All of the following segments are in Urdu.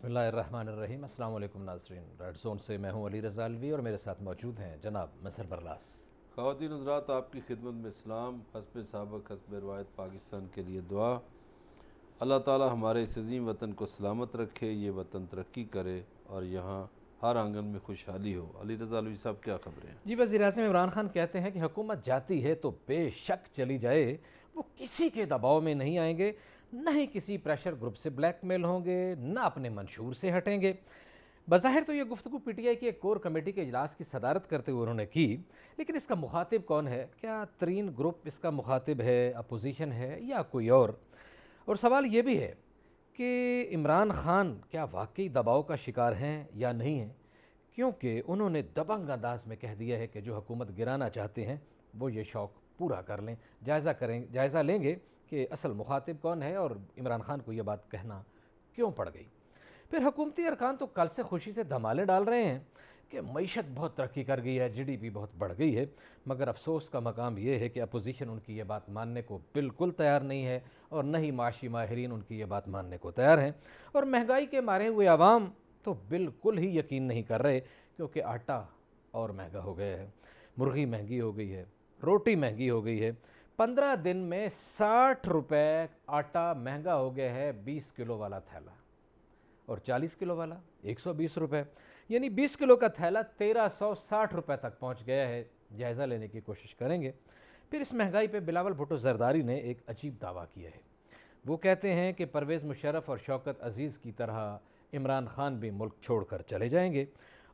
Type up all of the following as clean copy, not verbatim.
بسم اللہ الرحمن الرحیم۔ السلام علیکم ناظرین، ریڈ زون سے میں ہوں علی رضا الوی اور میرے ساتھ موجود ہیں جناب مظہر برلاس۔ خواتین حضرات، آپ کی خدمت میں اسلام، حسب سابق حسب روایت پاکستان کے لیے دعا۔ اللہ تعالی ہمارے اس عظیم وطن کو سلامت رکھے، یہ وطن ترقی کرے اور یہاں ہر آنگن میں خوشحالی ہو۔ علی رضا الوی صاحب، کیا خبریں ہیں؟ جی، وزیر اعظم عمران خان کہتے ہیں کہ حکومت جاتی ہے تو بے شک چلی جائے، وہ کسی کے دباؤ میں نہیں آئیں گے، نہ ہی کسی پریشر گروپ سے بلیک میل ہوں گے، نہ اپنے منشور سے ہٹیں گے۔ بظاہر تو یہ گفتگو پی ٹی آئی کی ایک کور کمیٹی کے اجلاس کی صدارت کرتے ہوئے انہوں نے کی، لیکن اس کا مخاطب کون ہے؟ کیا ترین گروپ اس کا مخاطب ہے، اپوزیشن ہے یا کوئی اور سوال یہ بھی ہے کہ عمران خان کیا واقعی دباؤ کا شکار ہیں یا نہیں ہیں، کیونکہ انہوں نے دبنگ انداز میں کہہ دیا ہے کہ جو حکومت گرانا چاہتے ہیں وہ یہ شوق پورا کر لیں۔ جائزہ لیں گے کہ اصل مخاطب کون ہے اور عمران خان کو یہ بات کہنا کیوں پڑ گئی۔ پھر حکومتی ارکان تو کل سے خوشی سے دھمالے ڈال رہے ہیں کہ معیشت بہت ترقی کر گئی ہے، جی ڈی پی بہت بڑھ گئی ہے، مگر افسوس کا مقام یہ ہے کہ اپوزیشن ان کی یہ بات ماننے کو بالکل تیار نہیں ہے اور نہ ہی معاشی ماہرین ان کی یہ بات ماننے کو تیار ہیں، اور مہنگائی کے مارے ہوئے عوام تو بالکل ہی یقین نہیں کر رہے، کیونکہ آٹا اور مہنگا ہو گیا ہے، مرغی مہنگی ہو گئی ہے، روٹی مہنگی ہو گئی ہے۔ 15 دن میں 60 روپے آٹا مہنگا ہو گیا ہے، 20 کلو والا تھیلا، اور 40 کلو والا 120 روپے، یعنی 20 کلو کا تھیلا 1360 روپے تک پہنچ گیا ہے۔ جائزہ لینے کی کوشش کریں گے۔ پھر اس مہنگائی پہ بلاول بھٹو زرداری نے ایک عجیب دعویٰ کیا ہے۔ وہ کہتے ہیں کہ پرویز مشرف اور شوکت عزیز کی طرح عمران خان بھی ملک چھوڑ کر چلے جائیں گے۔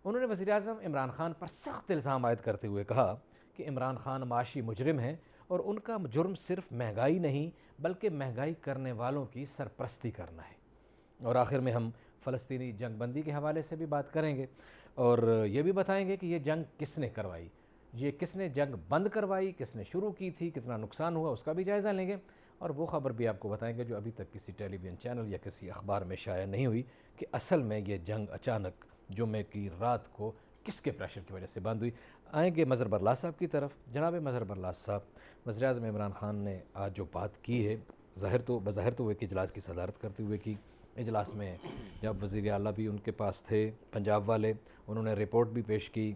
انہوں نے وزیر اعظم عمران خان پر سخت الزام عائد کرتے ہوئے کہا کہ عمران خان معاشی مجرم ہیں اور ان کا جرم صرف مہنگائی نہیں بلکہ مہنگائی کرنے والوں کی سرپرستی کرنا ہے۔ اور آخر میں ہم فلسطینی جنگ بندی کے حوالے سے بھی بات کریں گے اور یہ بھی بتائیں گے کہ یہ جنگ کس نے کروائی، یہ کس نے جنگ بند کروائی، کس نے شروع کی تھی، کتنا نقصان ہوا، اس کا بھی جائزہ لیں گے، اور وہ خبر بھی آپ کو بتائیں گے جو ابھی تک کسی ٹیلی ویژن چینل یا کسی اخبار میں شائع نہیں ہوئی کہ اصل میں یہ جنگ اچانک جمعے کی رات کو کس کے پریشر کی وجہ سے بند ہوئی۔ آئیں گے مظہر برلاس صاحب کی طرف۔ جناب مظہر برلاس صاحب، وزیر اعظم عمران خان نے آج جو بات کی ہے، بظاہر تو وہ ایک اجلاس کی صدارت کرتے ہوئے کی، اجلاس میں جب وزیر اعلیٰ بھی ان کے پاس تھے، پنجاب والے، انہوں نے رپورٹ بھی پیش کی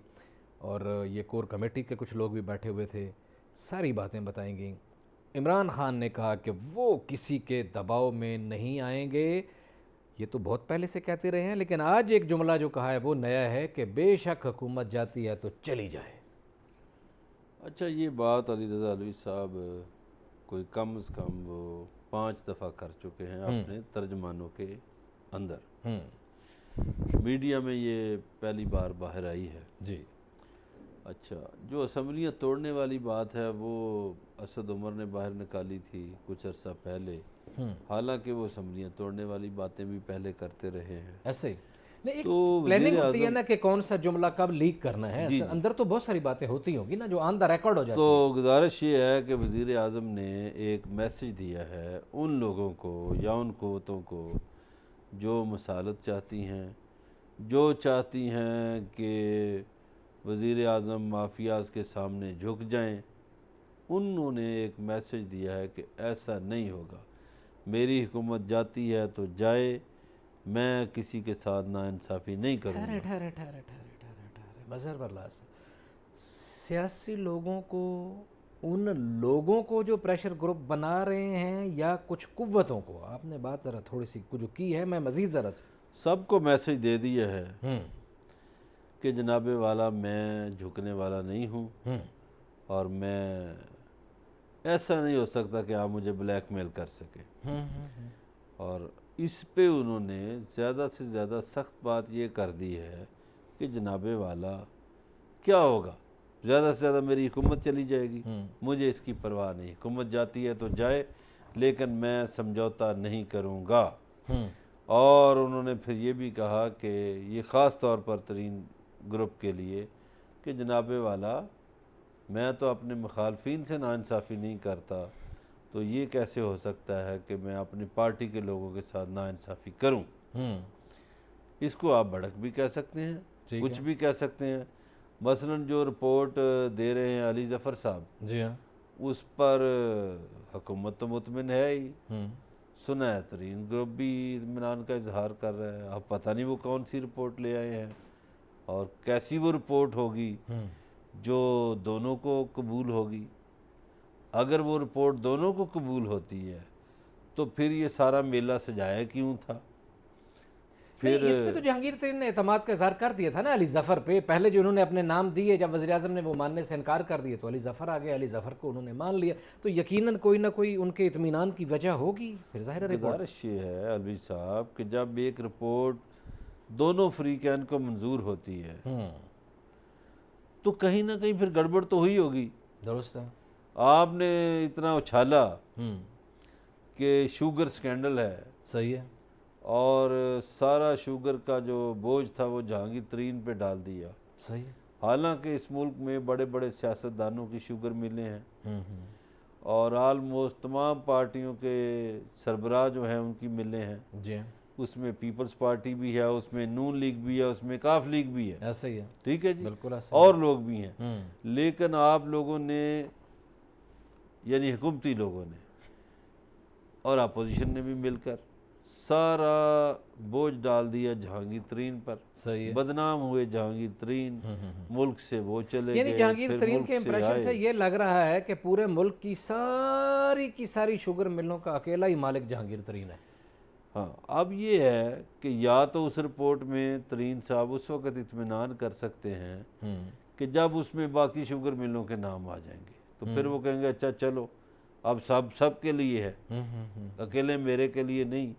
اور یہ کور کمیٹی کے کچھ لوگ بھی بیٹھے ہوئے تھے، ساری باتیں بتائیں گی۔ عمران خان نے کہا کہ وہ کسی کے دباؤ میں نہیں آئیں گے، یہ تو بہت پہلے سے کہتے رہے ہیں، لیکن آج ایک جملہ جو کہا ہے وہ نیا ہے کہ بے شک حکومت جاتی ہے تو چلی جائے۔ اچھا، یہ بات علی رضا الوی صاحب کوئی کم از کم وہ 5 دفعہ کر چکے ہیں اپنے ترجمانوں کے اندر۔ میڈیا میں یہ پہلی بار باہر آئی ہے۔ جی۔ اچھا، جو اسمبلیاں توڑنے والی بات ہے وہ اسد عمر نے باہر نکالی تھی کچھ عرصہ پہلے، حالانکہ وہ اسمبلیاں توڑنے والی باتیں بھی پہلے کرتے رہے ہیں۔ ایسے ہی نہیں، ایک تو پلاننگ وزیر ہوتی ہے اعظم، نا کہ کون سا جملہ کب لیک کرنا ہے، جی اندر تو بہت ساری باتیں ہوتی ہوں گی نا جو آن دا ریکارڈ ہو جاتی تو ہیں۔ گزارش یہ ہے کہ وزیر اعظم نے ایک میسج دیا ہے ان لوگوں کو یا ان قوتوں کو جو مسالت چاہتی ہیں، جو چاہتی ہیں کہ وزیر اعظم مافیاز کے سامنے جھک جائیں، انہوں نے ایک میسج دیا ہے کہ ایسا نہیں ہوگا، میری حکومت جاتی ہے تو جائے، میں کسی کے ساتھ ناانصافی نہیں کروں گا۔ ٹھہرے مظہر برلاس، سیاسی لوگوں کو، ان لوگوں کو جو پریشر گروپ بنا رہے ہیں یا کچھ قوتوں کو؟ آپ نے بات ذرا تھوڑی سی جو کی ہے، میں مزید ذرا سب کو میسج دے دیا ہے کہ جناب والا میں جھکنے والا نہیں ہوں، اور میں ایسا نہیں ہو سکتا کہ آپ مجھے بلیک میل کر سکیں۔ اور اس پہ انہوں نے زیادہ سے زیادہ سخت بات یہ کر دی ہے کہ جناب والا کیا ہوگا، زیادہ سے زیادہ میری حکومت چلی جائے گی، مجھے اس کی پرواہ نہیں، حکومت جاتی ہے تو جائے لیکن میں سمجھوتا نہیں کروں گا۔ اور انہوں نے پھر یہ بھی کہا کہ یہ خاص طور پر ترین گروپ کے لیے کہ جناب والا میں تو اپنے مخالفین سے ناانصافی نہیں کرتا، تو یہ کیسے ہو سکتا ہے کہ میں اپنی پارٹی کے لوگوں کے ساتھ ناانصافی کروں؟ اس کو آپ بھڑک بھی کہہ سکتے ہیں، کچھ بھی کہہ سکتے ہیں۔ مثلاً جو رپورٹ دے رہے ہیں علی ظفر صاحب، جی ہاں، اس پر حکومت تو مطمئن ہے ہی، سنایا ترین گروپ بھی اطمینان کا اظہار کر رہا ہے. اب پتہ نہیں وہ کون سی رپورٹ لے آئے ہیں اور کیسی وہ رپورٹ ہوگی جو دونوں کو قبول ہوگی. اگر وہ رپورٹ دونوں کو قبول ہوتی ہے تو پھر یہ سارا میلہ سجایا کیوں تھا؟ نہیں، اس پہ تو جہانگیر ترین نے اعتماد کا اظہار کر دیا تھا نا علی ظفر پہ. پہلے جو انہوں نے اپنے نام دیے، جب وزیر اعظم نے وہ ماننے سے انکار کر دیا تو علی ظفر آ گیا، علی ظفر کو انہوں نے مان لیا. تو یقیناً کوئی نہ کوئی ان کے اطمینان کی وجہ ہوگی. پھر ظاہر ہے گزارش یہ ہے الوی صاحب کہ جب ایک رپورٹ دونوں فریقین کو منظور ہوتی ہے تو کہیں نہ کہیں پھر گڑبڑ تو ہوئی ہوگی. درست ہے. آپ نے اتنا اچھالا کہ شوگر سکینڈل ہے، صحیح ہے، اور سارا شوگر کا جو بوجھ تھا وہ جہانگیر ترین پہ ڈال دیا. صحیح ہے. حالانکہ اس ملک میں بڑے بڑے سیاستدانوں کی شوگر ملیں ہیں اور آلموسٹ تمام پارٹیوں کے سربراہ جو ہیں ان کی ملیں ہیں. جی اس میں پیپلز پارٹی بھی ہے، اس میں نون لیگ بھی ہے، اس میں کاف لیگ بھی ہے. ایسا ہی ہے. ٹھیک ہے جی، بالکل ایسا اور لوگ بھی ہیں. لیکن آپ لوگوں نے، یعنی حکومتی لوگوں نے اور اپوزیشن نے بھی مل کر سارا بوجھ ڈال دیا جہانگیر ترین پر. صحیح ہے. بدنام ہوئے جہانگیر ترین، ملک سے وہ چلے یعنی گئے. جہانگیر پھر ترین ملک کے امپریشن سے یہ لگ رہا ہے کہ پورے ملک کی ساری شوگر ملوں کا اکیلا ہی مالک جہانگیر ترین ہے. ہاں، اب یہ ہے کہ یا تو اس رپورٹ میں ترین صاحب اس وقت اطمینان کر سکتے ہیں کہ جب اس میں باقی شوگر ملوں کے نام آ جائیں گے تو پھر وہ کہیں گے اچھا چلو اب سب کے لیے ہے، اکیلے میرے کے لیے نہیں.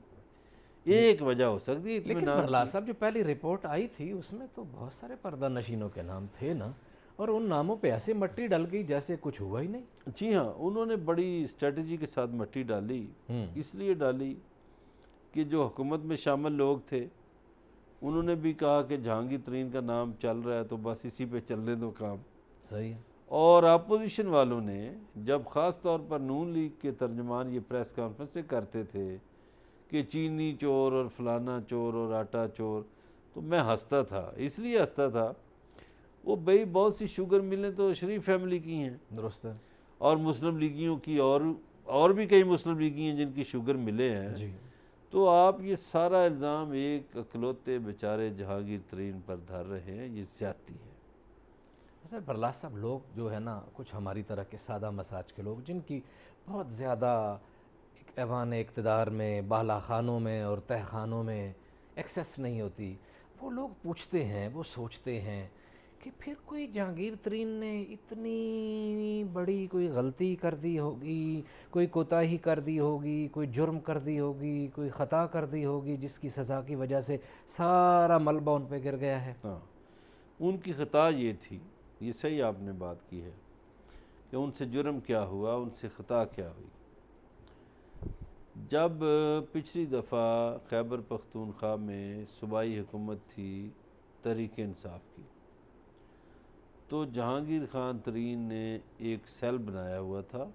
ایک وجہ ہو سکتی ہے لیکن اطمینان برلا صاحب جو پہلی رپورٹ آئی تھی اس میں تو بہت سارے پردہ نشینوں کے نام تھے نا، اور ان ناموں پہ ایسے مٹی ڈل گئی جیسے کچھ ہوا ہی نہیں. جی ہاں، انہوں نے بڑی اسٹریٹجی کے ساتھ مٹی ڈالی. اس لیے ڈالی کہ جو حکومت میں شامل لوگ تھے انہوں نے بھی کہا کہ جہانگیر ترین کا نام چل رہا ہے تو بس اسی پہ چلنے دو کام. صحیح ہے. اور اپوزیشن والوں نے جب خاص طور پر نون لیگ کے ترجمان یہ پریس کانفرنسیں کرتے تھے کہ چینی چور اور فلانا چور اور آٹا چور، تو میں ہنستا تھا. اس لیے ہنستا تھا وہ بھئی بہت سی شوگر ملیں تو شریف فیملی کی ہیں. درست ہے. اور مسلم لیگیوں کی اور بھی کئی مسلم لیگی ہیں جن کی شوگر ملے ہیں. جی. تو آپ یہ سارا الزام ایک اکلوتے بیچارے جہانگیر ترین پر دھر رہے ہیں، یہ زیادتی ہے. سر برلا صاحب، لوگ جو ہے نا کچھ ہماری طرح کے سادہ مزاج کے لوگ جن کی بہت زیادہ ایوان اقتدار میں، بالا خانوں میں اور تہ خانوں میں ایکسیس نہیں ہوتی، وہ لوگ پوچھتے ہیں، وہ سوچتے ہیں کہ پھر کوئی جہانگیر ترین نے اتنی بڑی کوئی غلطی کر دی ہوگی، کوئی کوتاہی کر دی ہوگی، کوئی جرم کر دی ہوگی، کوئی خطا کر دی ہوگی جس کی سزا کی وجہ سے سارا ملبہ ان پہ گر گیا ہے. ہاں، ان کی خطا یہ تھی، یہ صحیح آپ نے بات کی ہے کہ ان سے جرم کیا ہوا، ان سے خطا کیا ہوئی. جب پچھلی دفعہ خیبر پختونخوا میں صوبائی حکومت تھی تحریک انصاف کی، تو جہانگیر خان ترین نے ایک سیل بنایا ہوا تھا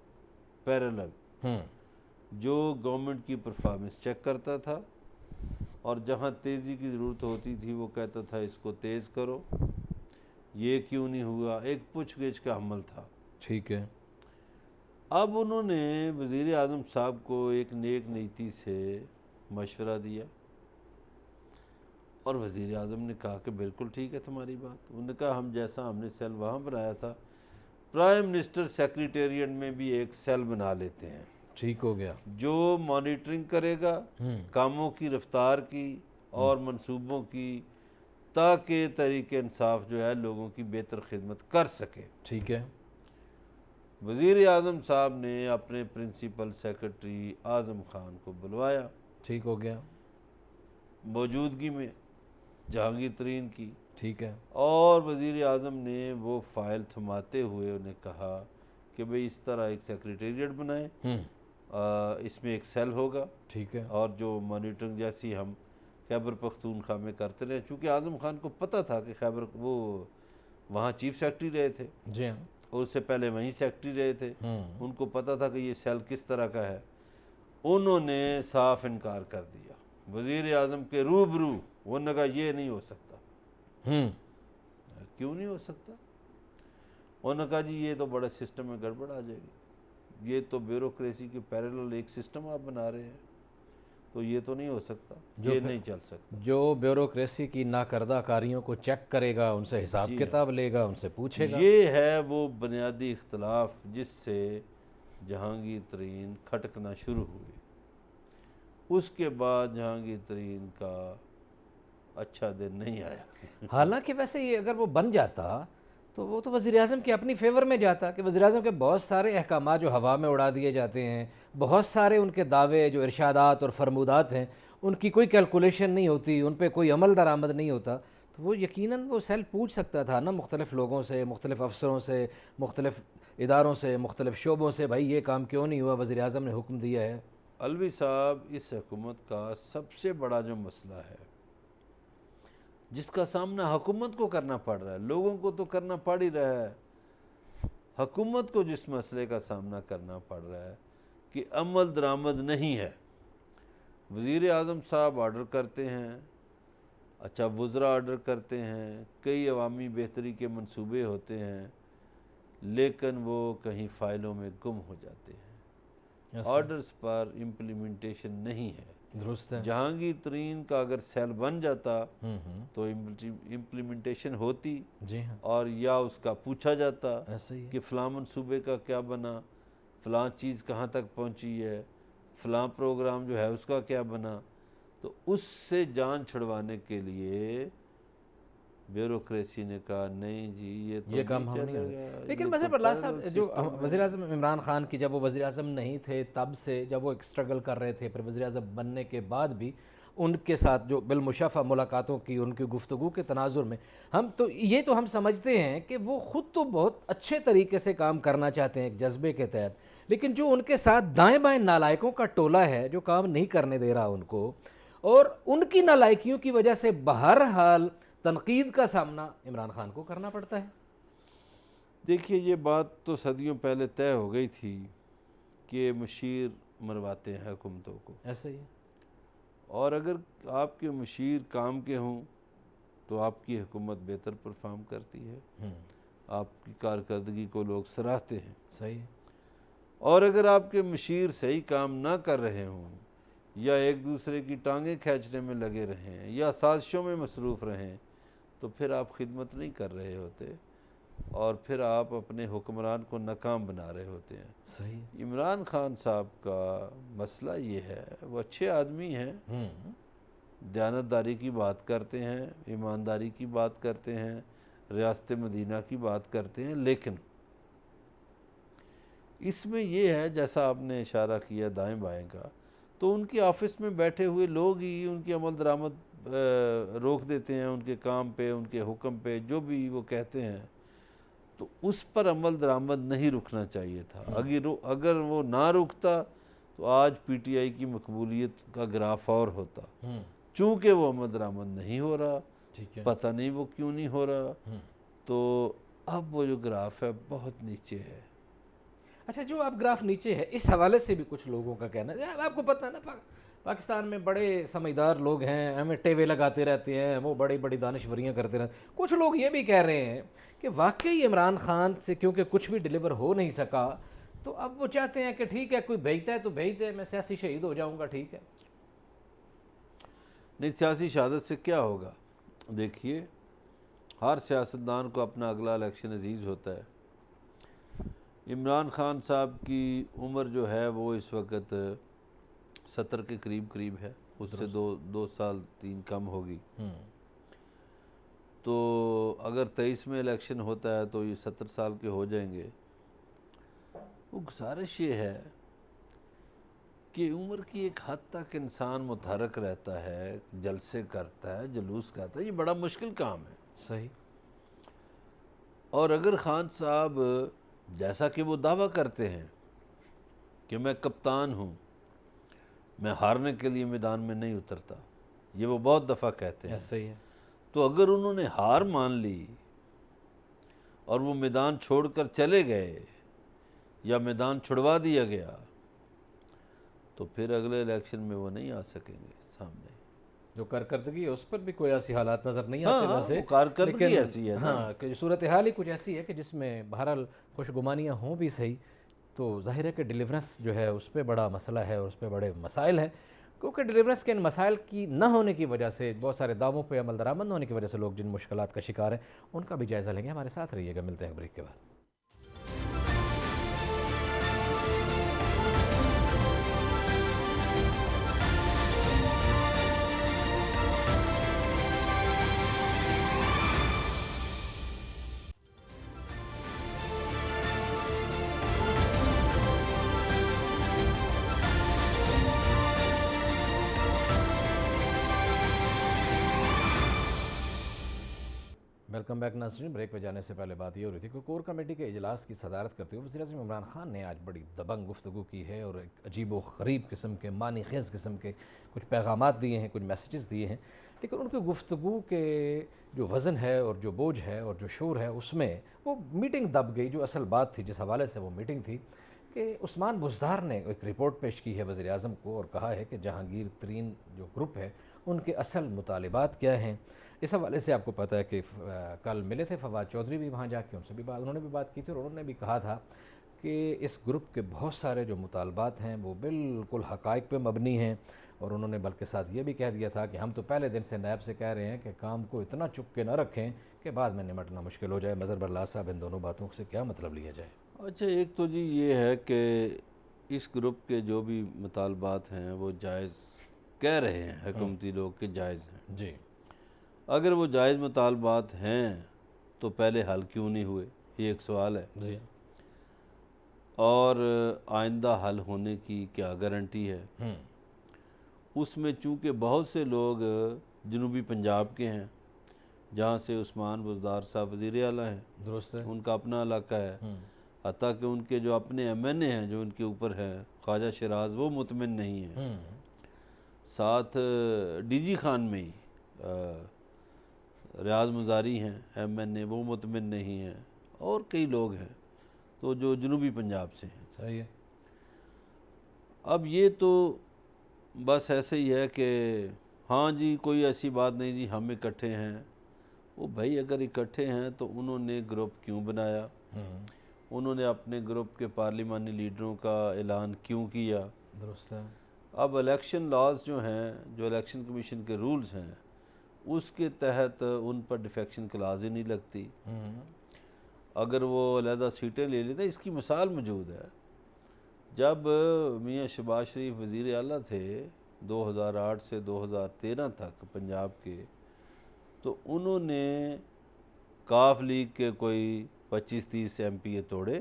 پیرالل، جو گورنمنٹ کی پرفارمنس چیک کرتا تھا اور جہاں تیزی کی ضرورت ہوتی تھی وہ کہتا تھا اس کو تیز کرو، یہ کیوں نہیں ہوا. ایک پوچھ گچھ کا عمل تھا. ٹھیک ہے. اب انہوں نے وزیر اعظم صاحب کو ایک نیک نیتی سے مشورہ دیا اور وزیر اعظم نے کہا کہ بالکل ٹھیک ہے تمہاری بات. انہوں نے کہا ہم نے سیل وہاں بنایا تھا، پرائم منسٹر سیکریٹریٹ میں بھی ایک سیل بنا لیتے ہیں. ٹھیک ہو گیا. جو مانیٹرنگ کرے گا کاموں کی رفتار کی اور منصوبوں کی، تاکہ تحریک انصاف جو ہے لوگوں کی بہتر خدمت کر سکے. ٹھیک ہے. وزیر اعظم صاحب نے اپنے پرنسپل سیکرٹری اعظم خان کو بلوایا. ٹھیک ہو گیا. موجودگی میں جہانگیر ترین کی. ٹھیک ہے. اور وزیر اعظم نے وہ فائل تھماتے ہوئے انہیں کہا کہ بھئی اس طرح ایک سیکریٹریٹ بنائیں، اس میں ایک سیل ہوگا. ٹھیک ہے. اور جو مانیٹرنگ جیسی ہم خیبر پختونخوا میں کرتے رہے، چونکہ اعظم خان کو پتہ تھا کہ وہ وہاں چیف سیکرٹری رہے تھے. جی ہاں. اور اس سے پہلے وہیں سیکرٹری رہے تھے. ان کو پتہ تھا کہ یہ سیل کس طرح کا ہے. انہوں نے صاف انکار کر دیا وزیر اعظم کے روبرو. انہوں نے کہا یہ نہیں ہو سکتا. کیوں نہیں ہو سکتا؟ انہوں نے کہا جی یہ تو بڑے سسٹم میں گڑبڑ آ جائے گی، یہ تو بیوروکریسی کے پیرالل ایک سسٹم آپ بنا رہے ہیں. تو یہ تو نہیں ہو سکتا، یہ نہیں چل سکتا۔ جو بیوروکریسی کی ناکردہ کاریوں کو چیک کرے گا، ان سے حساب کتاب لے گا، ان سے پوچھے گا۔ یہ ہے وہ بنیادی اختلاف جس سے جہانگیر ترین کھٹکنا شروع ہوئے۔ اس کے بعد جہانگیر ترین کا اچھا دن نہیں آیا۔ حالانکہ ویسے یہ اگر وہ بن جاتا تو وہ تو وزیر اعظم کی اپنی فیور میں جاتا، کہ وزیر اعظم کے بہت سارے احکامات جو ہوا میں اڑا دیے جاتے ہیں، بہت سارے ان کے دعوے جو ارشادات اور فرمودات ہیں ان کی کوئی کیلکولیشن نہیں ہوتی، ان پہ کوئی عمل درآمد نہیں ہوتا، تو وہ یقیناً وہ سیل پوچھ سکتا تھا نا مختلف لوگوں سے، مختلف افسروں سے، مختلف اداروں سے، مختلف شعبوں سے، بھائی یہ کام کیوں نہیں ہوا، وزیر اعظم نے حکم دیا ہے۔ الوی صاحب، اس حکومت کا سب سے بڑا جو مسئلہ ہے جس کا سامنا حکومت کو کرنا پڑ رہا ہے، لوگوں کو تو کرنا پڑ ہی رہا ہے، حکومت کو جس مسئلے کا سامنا کرنا پڑ رہا ہے کہ عمل درآمد نہیں ہے۔ وزیر اعظم صاحب آرڈر کرتے ہیں، اچھا وزراء آرڈر کرتے ہیں، کئی عوامی بہتری کے منصوبے ہوتے ہیں، لیکن وہ کہیں فائلوں میں گم ہو جاتے ہیں، آرڈرز پر امپلیمنٹیشن نہیں ہے۔ درست ہے۔ جہانگیر ترین کا اگر سیل بن جاتا تو امپلیمنٹیشن ہوتی، جی ہاں، اور یا اس کا پوچھا جاتا ایسا ہی ہے۔ کہ فلاں منصوبے کا کیا بنا، فلاں چیز کہاں تک پہنچی ہے، فلاں پروگرام جو ہے اس کا کیا بنا۔ تو اس سے جان چھڑوانے کے لیے بیوروکریسی نے کہا نہیں جی یہ کام ہم نہیں کریں۔ لیکن وزیر اللہ صاحب جو وزیر اعظم عمران خان کی جب وہ وزیر اعظم نہیں تھے تب سے، جب وہ ایک اسٹرگل کر رہے تھے، پھر وزیر اعظم بننے کے بعد بھی ان کے ساتھ جو بالمشافہ ملاقاتوں کی، ان کی گفتگو کے تناظر میں یہ تو ہم سمجھتے ہیں کہ وہ خود تو بہت اچھے طریقے سے کام کرنا چاہتے ہیں ایک جذبے کے تحت، لیکن جو ان کے ساتھ دائیں بائیں نالائکوں کا ٹولہ ہے جو کام نہیں کرنے دے رہا ان کو، اور ان کی نالائکیوں کی وجہ سے بہرحال تنقید کا سامنا عمران خان کو کرنا پڑتا ہے۔ دیکھیے یہ بات تو صدیوں پہلے طے ہو گئی تھی کہ مشیر مرواتے ہیں حکومتوں کو، ایسا ہی ہے۔ اور اگر آپ کے مشیر کام کے ہوں تو آپ کی حکومت بہتر پرفارم کرتی ہے، آپ کی کارکردگی کو لوگ سراہتے ہیں۔ صحیح ہے۔ اور اگر آپ کے مشیر صحیح کام نہ کر رہے ہوں، یا ایک دوسرے کی ٹانگیں کھینچنے میں لگے رہیں، یا سازشوں میں مصروف رہیں، تو پھر آپ خدمت نہیں کر رہے ہوتے، اور پھر آپ اپنے حکمران کو ناکام بنا رہے ہوتے ہیں۔ صحیح۔ عمران خان صاحب کا مسئلہ یہ ہے، وہ اچھے آدمی ہیں، دیانتداری کی بات کرتے ہیں، ایمانداری کی بات کرتے ہیں، ریاست مدینہ کی بات کرتے ہیں، لیکن اس میں یہ ہے جیسا آپ نے اشارہ کیا دائیں بائیں کا، تو ان کے آفس میں بیٹھے ہوئے لوگ ہی ان کی عمل درآمد روک دیتے ہیں، ان کے کام پہ، ان کے حکم پہ جو بھی وہ کہتے ہیں، تو اس پر عمل درآمد نہیں رکنا چاہیے تھا۔ اگر وہ نہ رکتا تو آج پی ٹی آئی کی مقبولیت کا گراف اور ہوتا، چونکہ وہ عمل درآمد نہیں ہو رہا، پتہ نہیں وہ کیوں نہیں ہو رہا، تو اب وہ جو گراف ہے بہت نیچے ہے۔ اچھا، جو اب گراف نیچے ہے، اس حوالے سے بھی کچھ لوگوں کا کہنا ہے، آپ کو پتہ ہے نا پاکستان میں بڑے سمجھدار لوگ ہیں، ہمیں ٹیوے لگاتے رہتے ہیں، وہ بڑی بڑی دانشوریاں کرتے رہتے ہیں، کچھ لوگ یہ بھی کہہ رہے ہیں کہ واقعی عمران خان سے کیونکہ کچھ بھی ڈیلیور ہو نہیں سکا، تو اب وہ چاہتے ہیں کہ ٹھیک ہے کوئی بھیجتا ہے تو بھیج دے، میں سیاسی شہید ہو جاؤں گا، ٹھیک ہے۔ نہیں، سیاسی شہادت سے کیا ہوگا؟ دیکھیے ہر سیاستدان کو اپنا اگلا الیکشن عزیز ہوتا ہے۔ عمران خان صاحب کی عمر جو ہے وہ اس وقت 70 کے قریب ہے، اس سے دو سال 3 کم ہوگی، تو اگر 23 میں الیکشن ہوتا ہے تو یہ 70 سال کے ہو جائیں گے۔ وہ گزارش یہ ہے کہ عمر کی ایک حد تک انسان متحرک رہتا ہے، جلسے کرتا ہے، جلوس کرتا ہے، یہ بڑا مشکل کام ہے۔ صحیح۔ اور اگر خان صاحب جیسا کہ وہ دعویٰ کرتے ہیں کہ میں کپتان ہوں، میں ہارنے کے لیے میدان میں نہیں اترتا، یہ وہ بہت دفعہ کہتے ہیں، صحیح ہے۔ تو اگر انہوں نے ہار مان لی اور وہ میدان چھوڑ کر چلے گئے یا میدان چھڑوا دیا گیا تو پھر اگلے الیکشن میں وہ نہیں آ سکیں گے سامنے۔ جو کارکردگی ہے اس پر بھی کوئی ایسی حالات نظر نہیں آتے ویسے، وہ کارکردگی ایسی ہے نا، ہاں کہ صورتحال ہی کچھ ایسی ہے کہ جس میں بہرحال خوشگمانیاں ہوں بھی صحیح، تو ظاہر ہے کہ ڈیلیورنس جو ہے اس پہ بڑا مسئلہ ہے اور اس پہ بڑے مسائل ہیں۔ کیونکہ ڈیلیورنس کے ان مسائل کی نہ ہونے کی وجہ سے بہت سارے دعووں پہ عمل درآمد نہ ہونے کی وجہ سے لوگ جن مشکلات کا شکار ہیں ان کا بھی جائزہ لیں گے. ہمارے ساتھ رہیے گا, ملتے ہیں بریک کے بعد. ویلکم بیک ناظرین. بریک پہ جانے سے پہلے بات یہ ہو رہی تھی کہ کور کمیٹی کے اجلاس کی صدارت کرتے ہوئے وزیر اعظم عمران خان نے آج بڑی دبنگ گفتگو کی ہے اور ایک عجیب و غریب قسم کے معنی خیز قسم کے کچھ پیغامات دیے ہیں, کچھ میسیجز دیے ہیں. لیکن ان کی گفتگو کے جو وزن ہے اور جو بوجھ ہے اور جو شور ہے اس میں وہ میٹنگ دب گئی. جو اصل بات تھی, جس حوالے سے وہ میٹنگ تھی, کہ عثمان بزدار نے ایک رپورٹ پیش کی ہے وزیر اعظم کو اور کہا ہے کہ جہانگیر ترین جو گروپ ہے ان کے اصل مطالبات کیا ہیں. اس حوالے سے آپ کو پتہ ہے کہ کل ملے تھے فواد چودھری بھی وہاں جا کے, ان سے بھی انہوں نے بھی بات کی تھی اور انہوں نے بھی کہا تھا کہ اس گروپ کے بہت سارے جو مطالبات ہیں وہ بالکل حقائق پہ مبنی ہیں. اور انہوں نے بلکہ ساتھ یہ بھی کہہ دیا تھا کہ ہم تو پہلے دن سے نیب سے کہہ رہے ہیں کہ کام کو اتنا چپ کے نہ رکھیں کہ بعد میں نمٹنا مشکل ہو جائے. مظہر برلاس صاحب, ان دونوں باتوں سے کیا مطلب لیا جائے؟ اچھا, ایک تو جی یہ ہے کہ اس گروپ کے جو بھی مطالبات ہیں وہ جائز کہہ رہے ہیں حکومتی لوگ کہ جائز ہیں. جی, اگر وہ جائز مطالبات ہیں تو پہلے حل کیوں نہیں ہوئے, یہ ایک سوال ہے. جی, اور آئندہ حل ہونے کی کیا گارنٹی ہے؟ اس میں چونکہ بہت سے لوگ جنوبی پنجاب کے ہیں جہاں سے عثمان بزدار صاحب وزیر اعلیٰ ہیں, درست ہے. ان کا اپنا علاقہ ہے. حتیٰ کہ ان کے جو اپنے ایم این اے ہیں جو ان کے اوپر ہیں خواجہ شیراز, وہ مطمئن نہیں ہیں. ساتھ ڈی جی خان میں ہی ریاض مزاری ہیں ایم این اے, وہ مطمئن نہیں ہیں. اور کئی لوگ ہیں تو جو جنوبی پنجاب سے ہیں. صحیح ہے. اب یہ تو بس ایسے ہی ہے کہ ہاں جی کوئی ایسی بات نہیں جی ہم اکٹھے ہیں. وہ بھائی اگر اکٹھے ہیں تو انہوں نے گروپ کیوں بنایا؟ انہوں نے اپنے گروپ کے پارلیمانی لیڈروں کا اعلان کیوں کیا؟ درست ہے. اب الیکشن لاز جو ہیں, جو الیکشن کمیشن کے رولز ہیں, اس کے تحت ان پر ڈیفیکشن کلاز ہی نہیں لگتی. اگر وہ علیحدہ سیٹیں لے لیتے, اس کی مثال موجود ہے. جب میاں شہباز شریف وزیر اعلیٰ تھے 2008 سے 2013 تک پنجاب کے, تو انہوں نے کاف لیگ کے کوئی 25-30 ایم پی اے توڑے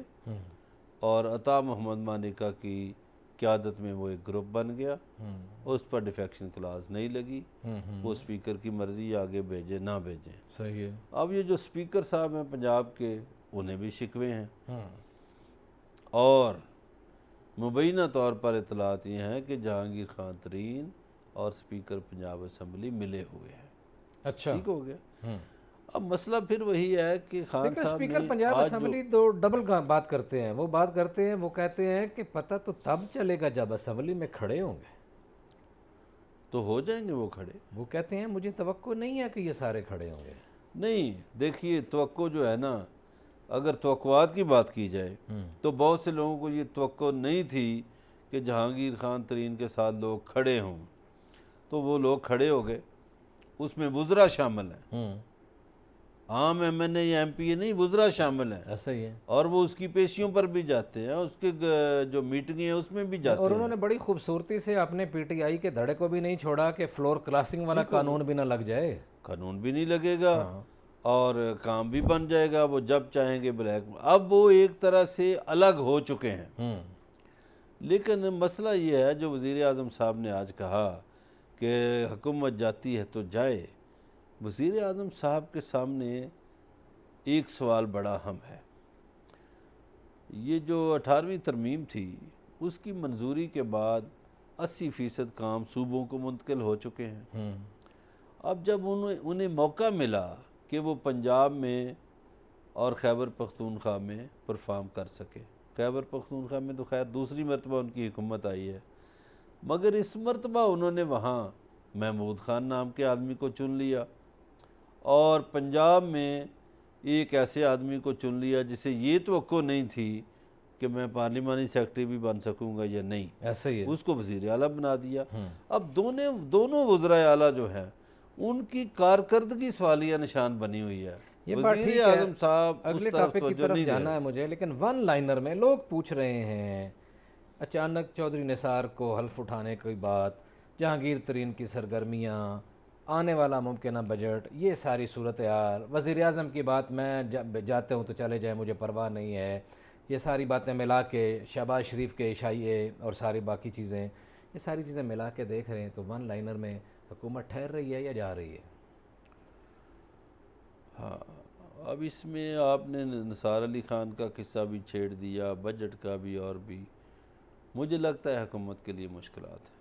اور عطا محمد مانیکا کی قیادت میں وہ ایک گروپ بن گیا. اس پر ڈیفیکشن کلاز نہیں لگی. وہ اسپیکر کی مرضی آگے بھیجے نہ بھیجیں. صحیح ہے. اب یہ جو اسپیکر صاحب ہیں پنجاب کے, انہیں بھی شکوے ہیں. اور مبینہ طور پر اطلاعات یہ ہیں کہ جہانگیر خان ترین اور اسپیکر پنجاب اسمبلی ملے ہوئے ہیں. اچھا, ٹھیک ہو گیا. اب مسئلہ پھر وہی ہے کہ خان صاحب اسپیکر پنجاب اسمبلی تو ڈبل بات کرتے ہیں. وہ بات کرتے ہیں, وہ کہتے ہیں کہ پتہ تو تب چلے گا جب اسمبلی میں کھڑے ہوں گے. تو ہو جائیں گے وہ کھڑے. وہ کہتے ہیں مجھے توقع نہیں ہے کہ یہ سارے کھڑے ہوں گے. نہیں, دیکھیے توقع جو ہے نا, اگر توقعات کی بات کی جائے تو بہت سے لوگوں کو یہ توقع نہیں تھی کہ جہانگیر خان ترین کے ساتھ لوگ کھڑے ہوں, تو وہ لوگ کھڑے ہو گئے. اس میں وزراء شامل ہیں, عام ایم این اے یا ایم پی اے نہیں, وزراء شامل ہیں. ایسا ہی ہے. اور وہ اس کی پیشیوں پر بھی جاتے ہیں, اس کے جو میٹنگیں ہیں اس میں بھی جاتے ہیں. اور انہوں نے بڑی خوبصورتی سے اپنے پی ٹی آئی کے دھڑے کو بھی نہیں چھوڑا کہ فلور کراسنگ والا قانون بھی نہ لگ جائے. قانون بھی نہیں لگے گا اور کام بھی بن جائے گا, وہ جب چاہیں گے بلیک. اب وہ ایک طرح سے الگ ہو چکے ہیں. لیکن مسئلہ یہ ہے جو وزیر اعظم صاحب نے آج کہا کہ حکومت جاتی ہے تو جائے. وزیر اعظم صاحب کے سامنے ایک سوال بڑا اہم ہے. یہ جو 18ویں ترمیم تھی اس کی منظوری کے بعد 80% کام صوبوں کو منتقل ہو چکے ہیں. اب جب انہیں موقع ملا کہ وہ پنجاب میں اور خیبر پختونخوا میں پرفارم کر سکے. خیبر پختونخوا میں تو خیر دوسری مرتبہ ان کی حکومت آئی ہے, مگر اس مرتبہ انہوں نے وہاں محمود خان نام کے آدمی کو چن لیا اور پنجاب میں ایک ایسے آدمی کو چن لیا جسے یہ توقع نہیں تھی کہ میں پارلیمانی سیکرٹری بھی بن سکوں گا یا نہیں، ایسا ہی ہے۔ اس کو وزیر اعلیٰ بنا دیا۔ اب دونوں وزرائے اعلیٰ جو ہیں ان کی کارکردگی سوالیہ نشان بنی ہوئی ہے۔ یہ بات ٹھیک وزیر ہے، اعظم صاحب اس اگلے طرف ٹاپک کی توجہ طرف نہیں دے جانا رہے۔ ہے مجھے، لیکن ون لائنر میں لوگ پوچھ رہے ہیں اچانک چودھری نثار کو حلف اٹھانے کی بات، جہانگیر ترین کی سرگرمیاں، آنے والا ممکنہ بجٹ، یہ ساری صورتحال، وزیر اعظم کی بات میں جاتے ہوں تو چلے جائیں مجھے پرواہ نہیں ہے، یہ ساری باتیں ملا کے شہباز شریف کے عشائیے اور ساری باقی چیزیں، یہ ساری چیزیں ملا کے دیکھ رہے ہیں تو ون لائنر میں حکومت ٹھہر رہی ہے یا جا رہی ہے؟ ہاں، اب اس میں آپ نے نثار علی خان کا قصہ بھی چھیڑ دیا، بجٹ کا بھی، اور بھی مجھے لگتا ہے حکومت کے لیے مشکلات ہیں۔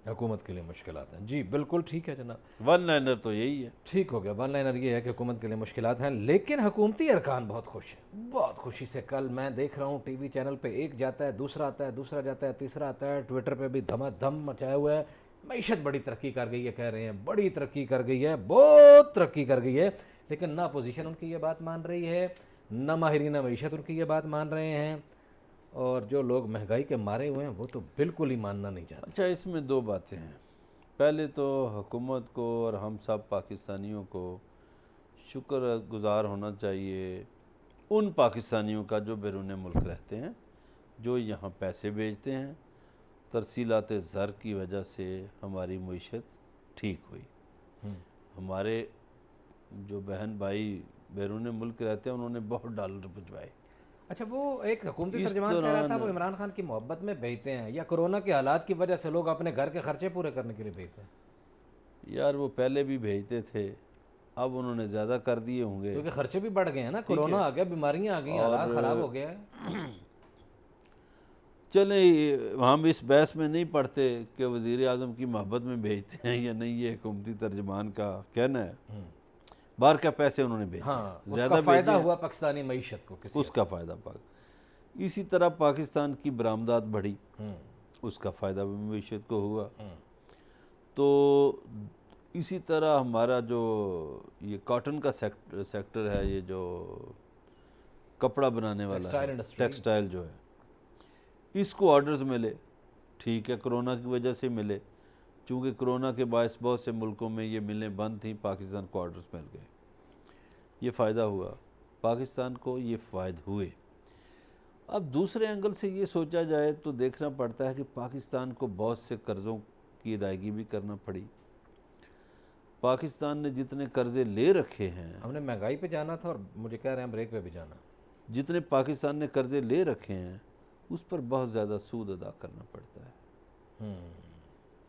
حکومت کے لیے مشکلات ہیں، جی بالکل ٹھیک ہے جناب، ون لائنر تو یہی ہے۔ ٹھیک ہو گیا۔ ون لائنر یہ ہے کہ حکومت کے لیے مشکلات ہیں، لیکن حکومتی ارکان بہت خوش ہیں، بہت خوشی سے۔ کل میں دیکھ رہا ہوں ٹی وی چینل پہ ایک جاتا ہے، دوسرا آتا ہے، دوسرا جاتا ہے، تیسرا آتا ہے، ٹویٹر پہ بھی دھما دھم مچایا ہوا ہے، معیشت بڑی ترقی کر گئی ہے، کہہ رہے ہیں بڑی ترقی کر گئی ہے، بہت ترقی کر گئی ہے، لیکن نہ اپوزیشن ان کی یہ بات مان رہی ہے، نہ ماہرین معیشت ان کی یہ بات مان رہے ہیں، اور جو لوگ مہنگائی کے مارے ہوئے ہیں وہ تو بالکل ہی ماننا نہیں چاہتے۔ اچھا، اس میں دو باتیں ہیں۔ پہلے تو حکومت کو اور ہم سب پاکستانیوں کو شکر گزار ہونا چاہیے ان پاکستانیوں کا جو بیرون ملک رہتے ہیں، جو یہاں پیسے بھیجتے ہیں۔ ترسیلات زر کی وجہ سے ہماری معیشت ٹھیک ہوئی۔ ہمارے جو بہن بھائی بیرون ملک رہتے ہیں انہوں نے بہت ڈالر بھجوائے۔ اچھا، وہ ایک حکومتی ترجمان کہہ رہا تھا وہ عمران خان کی محبت میں بھیجتے ہیں یا کرونا کے حالات کی وجہ سے لوگ اپنے گھر کے خرچے پورے کرنے کے لیے بھیجتے ہیں؟ یار وہ پہلے بھی بھیجتے تھے، اب انہوں نے زیادہ کر دیے ہوں گے، کیونکہ خرچے بھی بڑھ گئے ہیں نا، کرونا آ گیا، بیماریاں آ گئی، حالات خراب ہو گیا ہے۔ چلیں ہم اس بحث میں نہیں پڑھتے کہ وزیر اعظم کی محبت میں بھیجتے ہیں یا نہیں، یہ حکومتی ترجمان کا کہنا ہے۔ باہر کا پیسے انہوں نے بھیجے، ہاں، اس زیادہ کا فائدہ بھیجے، ہوا پاکستانی معیشت کو، اس کا فائدہ اسی طرح پاکستان کی برآمدات بڑھی، اس کا فائدہ بھی معیشت کو ہوا۔ تو اسی طرح ہمارا جو یہ کاٹن کا سیکٹر ہے، یہ جو کپڑا بنانے والا ہے، ٹیکسٹائل جو ہے، اس کو آرڈرز ملے، ٹھیک ہے کرونا کی وجہ سے ملے، چونکہ کرونا کے باعث بہت سے ملکوں میں یہ ملیں بند تھیں، پاکستان کو آرڈرز مل گئے، یہ فائدہ ہوا پاکستان کو، یہ فائد ہوئے۔ اب دوسرے اینگل سے یہ سوچا جائے تو دیکھنا پڑتا ہے کہ پاکستان کو بہت سے قرضوں کی ادائیگی بھی کرنا پڑی۔ پاکستان نے جتنے قرضے لے رکھے ہیں، ہم نے مہنگائی پہ جانا تھا اور مجھے کہہ رہے ہیں بریک پہ بھی جانا، جتنے پاکستان نے قرضے لے رکھے ہیں اس پر بہت زیادہ سود ادا کرنا پڑتا ہے۔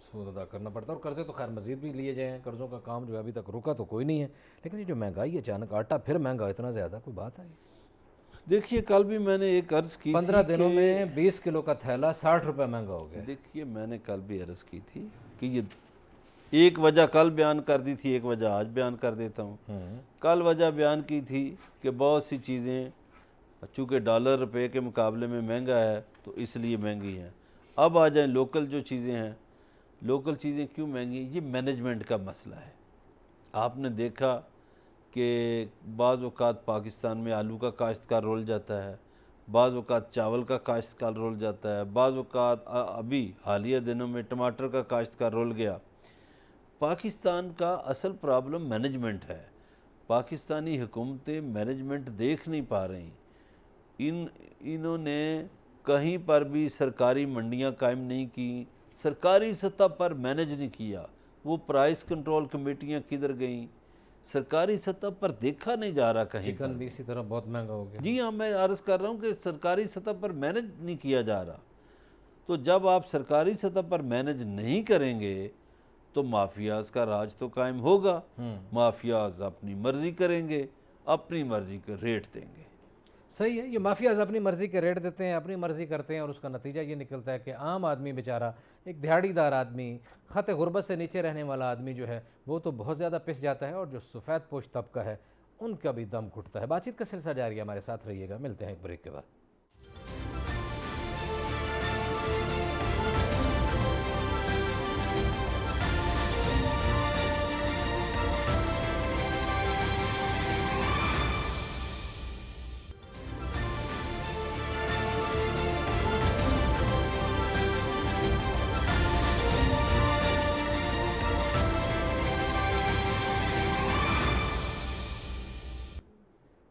سود ادا کرنا پڑتا ہے، اور قرضے تو خیر مزید بھی لیے جائیں، قرضوں کا کام جو ہے ابھی تک رکا تو کوئی نہیں ہے، لیکن یہ جو مہنگائی ہے، اچانک آٹا پھر مہنگا، اتنا زیادہ کوئی بات ہے؟ دیکھیے کل بھی میں نے ایک عرض کی تھی 15 دنوں میں 20 کلو کا تھیلا 60 روپے مہنگا ہو گیا۔ دیکھیے میں نے کل بھی عرض کی تھی کہ یہ ایک وجہ کل بیان کر دی تھی، ایک وجہ آج بیان کر دیتا ہوں۔ کل وجہ بیان کی تھی کہ بہت سی چیزیں چونکہ ڈالر روپے کے مقابلے میں مہنگا ہے تو اس لیے مہنگی ہیں۔ اب آ جائیں لوکل جو چیزیں ہیں، لوکل چیزیں کیوں مہنگی ہیں؟ یہ مینجمنٹ کا مسئلہ ہے۔ آپ نے دیکھا کہ بعض اوقات پاکستان میں آلو کا کاشتکار رول جاتا ہے، بعض اوقات چاول کا کاشتکار رول جاتا ہے، بعض اوقات ابھی حالیہ دنوں میں ٹماٹر کا کاشتکار رول گیا۔ پاکستان کا اصل پرابلم مینجمنٹ ہے۔ پاکستانی حکومتیں مینجمنٹ دیکھ نہیں پا رہی، انہوں نے کہیں پر بھی سرکاری منڈیاں قائم نہیں کی، سرکاری سطح پر مینج نہیں کیا۔ وہ پرائس کنٹرول کمیٹیاں کدھر گئیں؟ سرکاری سطح پر دیکھا نہیں جا رہا کہیں پر۔ چکن بھی اسی طرح بہت مہنگا ہو گیا۔ جی ہاں، میں عرض کر رہا ہوں کہ سرکاری سطح پر مینج نہیں کیا جا رہا۔ تو جب آپ سرکاری سطح پر مینج نہیں کریں گے تو مافیاز کا راج تو قائم ہوگا۔ مافیاز اپنی مرضی کریں گے، اپنی مرضی کے ریٹ دیں گے۔ صحیح ہے، یہ مافیاز اپنی مرضی کے ریٹ دیتے ہیں، اپنی مرضی کرتے ہیں، اور اس کا نتیجہ یہ نکلتا ہے کہ عام آدمی بیچارہ، ایک دیہڑی دار آدمی، خط غربت سے نیچے رہنے والا آدمی جو ہے وہ تو بہت زیادہ پس جاتا ہے، اور جو سفید پوش طبقہ ہے ان کا بھی دم گھٹتا ہے۔ بات چیت کا سلسلہ جاری ہے، ہمارے ساتھ رہیے گا، ملتے ہیں ایک بریک کے بعد۔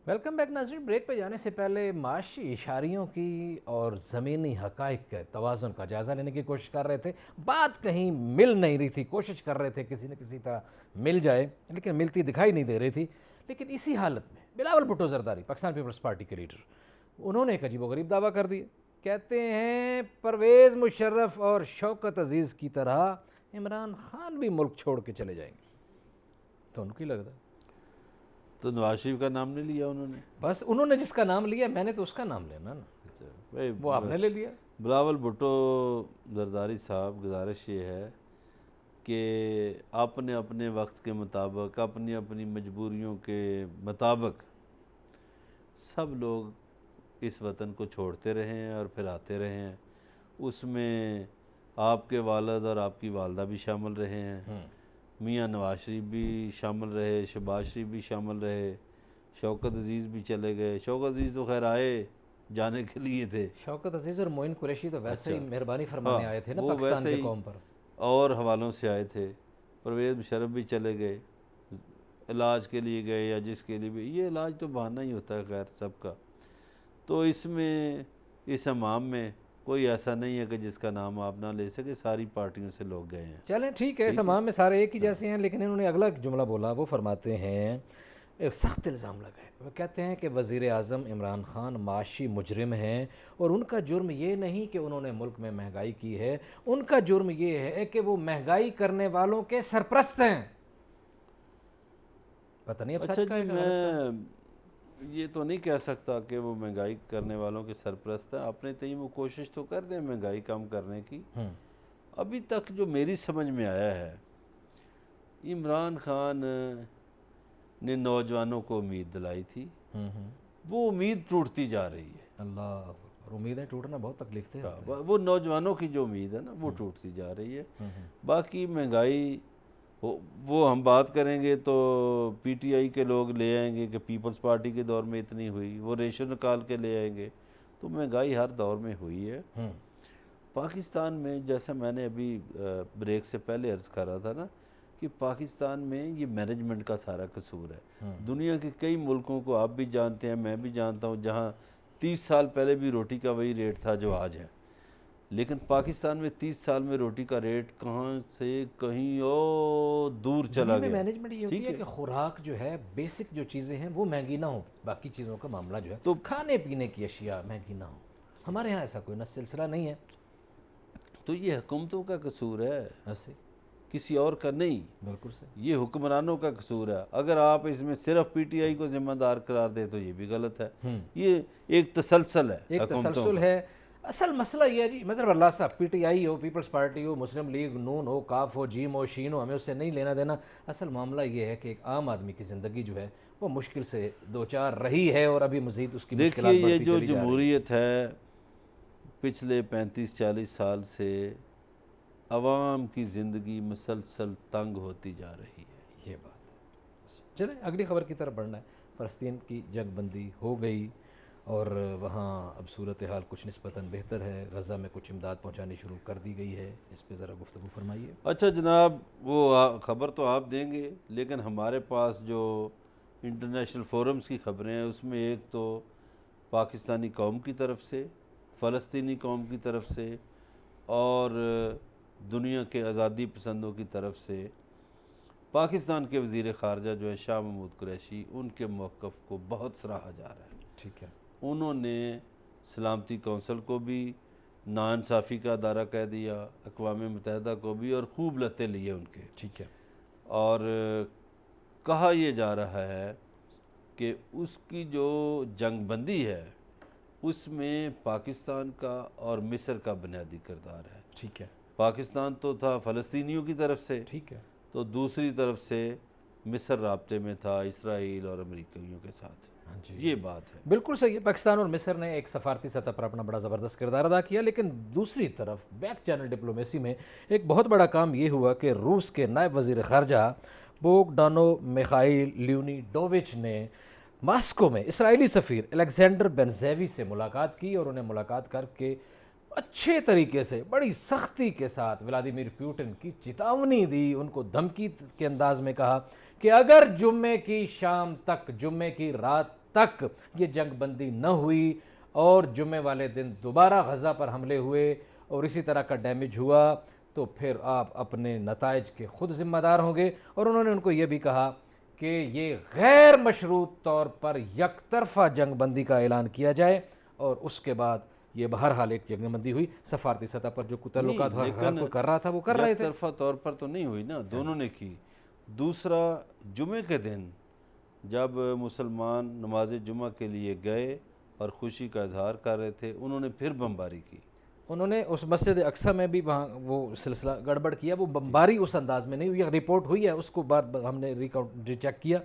ویلکم بیک ناظرین. بریک پہ جانے سے پہلے معاشی اشاریوں کی اور زمینی حقائق کے توازن کا جائزہ لینے کی کوشش کر رہے تھے. بات کہیں مل نہیں رہی تھی, کوشش کر رہے تھے کسی نہ کسی طرح مل جائے, لیکن ملتی دکھائی نہیں دے رہی تھی. لیکن اسی حالت میں بلاول بھٹو زرداری, پاکستان پیپلز پارٹی کے لیڈر, انہوں نے ایک عجیب و غریب دعویٰ کر دیا. کہتے ہیں پرویز مشرف اور شوکت عزیز کی طرح عمران خان بھی ملک چھوڑ کے چلے جائیں گے. تو ان کی لگتا ہے تو نواز شریف کا نام نہیں لیا انہوں نے؟ بس انہوں نے جس کا نام لیا, میں نے تو اس کا نام لینا نا. اچھا بھائی, وہ آپ نے لے لیا. بلاول بھٹو زرداری صاحب, گزارش یہ ہے کہ اپنے اپنے وقت کے مطابق, اپنی اپنی مجبوریوں کے مطابق سب لوگ اس وطن کو چھوڑتے رہے ہیں اور پھر آتے رہے ہیں. اس میں آپ کے والد اور آپ کی والدہ بھی شامل رہے ہیں, میاں نواز شریف بھی شامل رہے, شہباز شریف بھی شامل رہے, شوکت عزیز بھی چلے گئے. شوکت عزیز تو خیر آئے جانے کے لیے تھے. شوکت عزیز اور معین قریشی تو ویسے ہی مہربانی فرمانے آئے تھے نا وہ پاکستان ویسے کی ہی قوم پر, اور حوالوں سے آئے تھے. پرویز مشرف بھی چلے گئے, علاج کے لیے گئے یا جس کے لیے بھی. یہ علاج تو بہانہ ہی ہوتا ہے خیر سب کا. تو اس میں اس امام میں کوئی ایسا نہیں ہے کہ جس کا نام آپ نہ لے سکے. ساری پارٹیوں سے لوگ گئے ہیں. چلیں ٹھیک ہے, سمام میں سارے ایک ہی جیسے ہیں. لیکن انہوں نے اگلا جملہ بولا, وہ فرماتے ہیں, ایک سخت الزام لگائے. وہ کہتے ہیں کہ وزیر اعظم عمران خان معاشی مجرم ہیں, اور ان کا جرم یہ نہیں کہ انہوں نے ملک میں مہنگائی کی ہے, ان کا جرم یہ ہے کہ وہ مہنگائی کرنے والوں کے سرپرست ہیں. پتہ نہیں اب اچھا سچ کا جی, میں یہ تو نہیں کہہ سکتا کہ وہ مہنگائی کرنے والوں کے سرپرست ہیں. اپنے تئیں وہ کوشش تو کر دیں مہنگائی کم کرنے کی. ابھی تک جو میری سمجھ میں آیا ہے, عمران خان نے نوجوانوں کو امید دلائی تھی, وہ امید ٹوٹتی جا رہی ہے. اللہ, اور امیدیں ٹوٹنا بہت تکلیف دہ ہوتا ہے. وہ نوجوانوں کی جو امید ہے نا وہ ٹوٹتی جا رہی ہے. باقی مہنگائی وہ ہم بات کریں گے تو پی ٹی آئی کے لوگ لے آئیں گے کہ پیپلز پارٹی کے دور میں اتنی ہوئی, وہ ریشو نکال کے لے آئیں گے. تو مہنگائی ہر دور میں ہوئی ہے. پاکستان میں جیسا میں نے ابھی بریک سے پہلے عرض کر رہا تھا نا, کہ پاکستان میں یہ مینجمنٹ کا سارا قصور ہے. دنیا کے کئی ملکوں کو آپ بھی جانتے ہیں, میں بھی جانتا ہوں, جہاں 30 سال پہلے بھی روٹی کا وہی ریٹ تھا جو آج ہے. لیکن پاکستان میں 30 سال میں روٹی کا ریٹ کہاں سے کہیں اور دور چلا گیا. مینجمنٹ یہ ہوتی ہے کہ خوراک جو ہے, بیسک جو چیزیں ہیں وہ مہنگی نہ ہو, باقی چیزوں کا معاملہ جو ہے تو کھانے پینے کی اشیاء مہنگی نہ ہو. ہمارے ہاں ایسا کوئی سلسلہ نہیں ہے. تو یہ حکومتوں کا قصور ہے, ایسے کسی اور کا نہیں. بالکل سے یہ حکمرانوں کا قصور ہے. اگر آپ اس میں صرف پی ٹی آئی کو ذمہ دار قرار دیں تو یہ بھی غلط ہے. یہ ایک تسلسل ہے, ایک تسلسل ہے. اصل مسئلہ یہ ہے جی, مظہر اللہ صاحب, پی ٹی آئی ہو, پیپلز پارٹی ہو, مسلم لیگ, نون ہو, کاف ہو, جیم ہو, شین ہو, ہمیں اس سے نہیں لینا دینا. اصل معاملہ یہ ہے کہ ایک عام آدمی کی زندگی جو ہے وہ مشکل سے دو چار رہی ہے, اور ابھی مزید اس کی مشکلات دیکھیے, یہ بڑھتی جو چلی جا رہی ہے. جمہوریت ہے پچھلے 35-40 سال سے عوام کی زندگی مسلسل تنگ ہوتی جا رہی ہے. یہ بات ہے. چلیں اگلی خبر کی طرف بڑھنا ہے. فلسطین کی جنگ بندی ہو گئی اور وہاں اب صورتحال کچھ نسبتاً بہتر ہے. غزہ میں کچھ امداد پہنچانی شروع کر دی گئی ہے. اس پہ ذرا گفتگو فرمائیے. اچھا جناب, وہ خبر تو آپ دیں گے, لیکن ہمارے پاس جو انٹرنیشنل فورمز کی خبریں ہیں اس میں ایک تو پاکستانی قوم کی طرف سے, فلسطینی قوم کی طرف سے, اور دنیا کے آزادی پسندوں کی طرف سے پاکستان کے وزیر خارجہ جو ہے شاہ محمود قریشی, ان کے موقف کو بہت سراہا جا رہا ہے. ٹھیک ہے. انہوں نے سلامتی کونسل کو بھی ناانصافی کا ادارہ کہہ دیا, اقوام متحدہ کو بھی, اور خوب لتے لیے ان کے. ٹھیک ہے. اور کہا یہ جا رہا ہے کہ اس کی جو جنگ بندی ہے اس میں پاکستان کا اور مصر کا بنیادی کردار ہے. ٹھیک ہے. پاکستان تو تھا فلسطینیوں کی طرف سے, ٹھیک ہے, تو دوسری طرف سے مصر رابطے میں تھا اسرائیل اور امریکیوں کے ساتھ. یہ بات ہے. بالکل صحیح ہے. پاکستان اور مصر نے ایک سفارتی سطح پر اپنا بڑا زبردست کردار ادا کیا, لیکن دوسری طرف بیک چینل ڈپلومیسی میں ایک بہت بڑا کام یہ ہوا کہ روس کے نائب وزیر خارجہ بوگڈانو میخائیل لیونیڈووچ نے ماسکو میں اسرائیلی سفیر الیگزینڈر بنزیوی سے ملاقات کی, اور انہیں ملاقات کر کے اچھے طریقے سے بڑی سختی کے ساتھ ولادیمیر پیوٹن کی چتاونی دی. ان کو دھمکی کے انداز میں کہا کہ اگر جمعے کی شام تک, جمعے کی رات تک یہ جنگ بندی نہ ہوئی اور جمعے والے دن دوبارہ غزہ پر حملے ہوئے اور اسی طرح کا ڈیمیج ہوا تو پھر آپ اپنے نتائج کے خود ذمہ دار ہوں گے۔ اور انہوں نے ان کو یہ بھی کہا کہ یہ غیر مشروط طور پر یک طرفہ جنگ بندی کا اعلان کیا جائے، اور اس کے بعد یہ بہرحال ایک جنگ بندی ہوئی۔ سفارتی سطح پر جو تعلقات ہر کوئی کر رہا تھا وہ کر رہے تھے۔ ایک طرفہ طور پر تو نہیں ہوئی نا، دونوں نے کی۔ دوسرا، جمعے کے دن جب مسلمان نماز جمعہ کے لیے گئے اور خوشی کا اظہار کر رہے تھے، انہوں نے پھر بمباری کی۔ انہوں نے اس مسجد اقصیٰ میں بھی وہاں وہ سلسلہ گڑبڑ کیا، وہ بمباری اس انداز میں نہیں ہوئی، رپورٹ ہوئی ہے، اس کو بعد ہم نے ری چیک کیا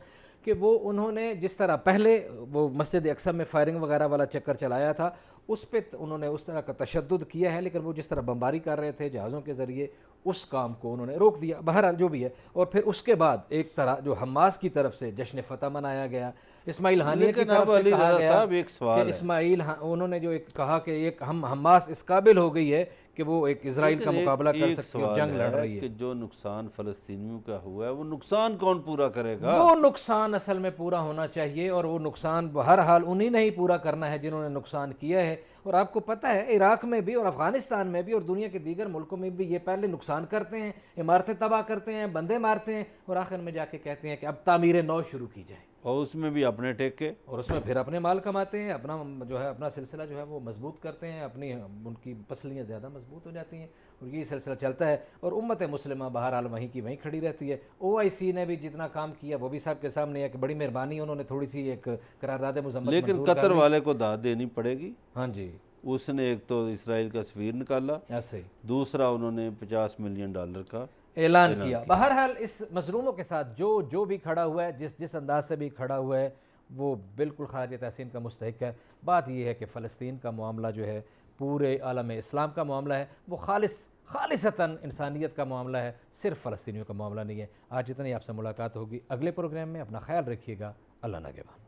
کہ وہ انہوں نے جس طرح پہلے وہ مسجد اقصیٰ میں فائرنگ وغیرہ والا چکر چلایا تھا اس پہ انہوں نے اس طرح کا تشدد کیا ہے، لیکن وہ جس طرح بمباری کر رہے تھے جہازوں کے ذریعے اس کام کو انہوں نے روک دیا، بہرحال جو بھی ہے۔ اور پھر اس کے بعد ایک طرح جو حماس کی طرف سے جشن فتح منایا گیا، اسماعیل ہانیہ کی طرف سے کہا گیا کہ اسماعیل انہوں نے جو ایک کہا کہ ایک حماس اس قابل ہو گئی ہے کہ وہ ایک اسرائیل کا مقابلہ کر سکتی ہے، جنگ لڑ رہی ہے۔ کہ جو نقصان فلسطینیوں کا ہوا ہے وہ نقصان کون پورا کرے گا؟ وہ نقصان اصل میں پورا ہونا چاہیے، اور وہ نقصان بہرحال انہی نے ہی پورا کرنا ہے جنہوں نے نقصان کیا ہے۔ اور آپ کو پتہ ہے عراق میں بھی اور افغانستان میں بھی اور دنیا کے دیگر ملکوں میں بھی یہ پہلے نقصان کرتے ہیں، عمارتیں تباہ کرتے ہیں، بندے مارتے ہیں، اور آخر میں جا کے کہتے ہیں کہ اب تعمیر نو شروع کی جائے، اور اس میں بھی اپنے ٹیکے، اور اس میں پھر اپنے مال کماتے ہیں، اپنا جو ہے اپنا سلسلہ جو ہے وہ مضبوط کرتے ہیں، اپنی ان کی پسلیاں زیادہ مضبوط ہو جاتی ہیں، اور یہی سلسلہ چلتا ہے۔ اور امت مسلمہ بہرحال وہیں کی وہیں کھڑی رہتی ہے۔ OIC نے بھی جتنا کام کیا وہ بھی سب کے سامنے ہے کہ بڑی مہربانی، انہوں نے تھوڑی سی ایک قرارداد مذمت لیکن قطر والے کو داد دینی پڑے گی۔ ہاں جی، اس نے ایک تو اسرائیل کا سفیر نکالا، ایسے ہی دوسرا انہوں نے $50 ملین کا اعلان کیا۔ بہرحال اس مظلوموں کے ساتھ جو بھی کھڑا ہوا ہے، جس انداز سے بھی کھڑا ہوا ہے، وہ بالکل خراج تحسین کا مستحق ہے۔ بات یہ ہے کہ فلسطین کا معاملہ جو ہے پورے عالم اسلام کا معاملہ ہے، وہ خالصتاً انسانیت کا معاملہ ہے، صرف فلسطینیوں کا معاملہ نہیں ہے۔ آج اتنی آپ سے ملاقات ہوگی، اگلے پروگرام میں اپنا خیال رکھیے گا، اللہ نگہبان۔